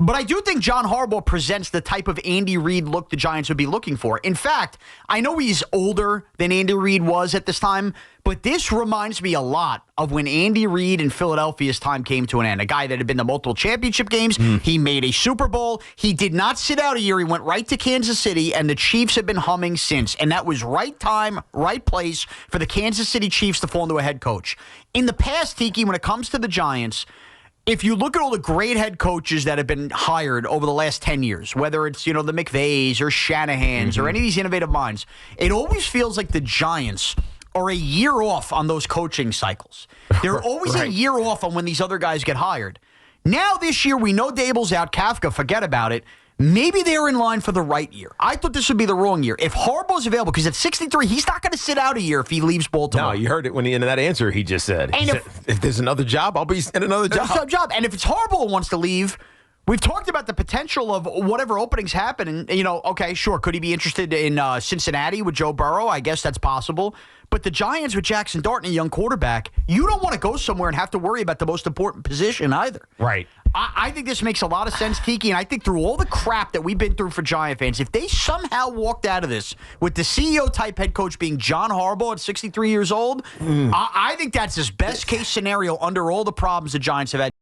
But I do think John Harbaugh presents the type of Andy Reid look the Giants would be looking for. In fact, I know he's older than Andy Reid was at this time, but this reminds me a lot of when Andy Reid in Philadelphia's time came to an end. A guy that had been to multiple championship games. He made a Super Bowl. He did not sit out a year. He went right to Kansas City, and the Chiefs have been humming since. And that was right time, right place for the Kansas City Chiefs to fall into a head coach. In the past, Tiki, when it comes to the Giants, if you look at all the great head coaches that have been hired over the last 10 years, whether it's, the McVays or Shanahans or any of these innovative minds, it always feels like the Giants are a year off on those coaching cycles. They're always a year off on when these other guys get hired. Now this year, we know Dable's out. Kafka, forget about it. Maybe they're in line for the right year. I thought this would be the wrong year. If Harbaugh's available, because at 63, he's not going to sit out a year if he leaves Baltimore. No, you heard it when in that answer he just said. And if there's another job, I'll be in another job. And if it's Harbaugh who wants to leave, we've talked about the potential of whatever openings happen. And, okay, sure, could he be interested in Cincinnati with Joe Burrow? I guess that's possible. But the Giants with Jackson Dart and a young quarterback, you don't want to go somewhere and have to worry about the most important position either. Right. I think this makes a lot of sense, Tiki, and I think through all the crap that we've been through for Giant fans, if they somehow walked out of this with the CEO-type head coach being John Harbaugh at 63 years old, I think that's his best-case scenario under all the problems the Giants have had.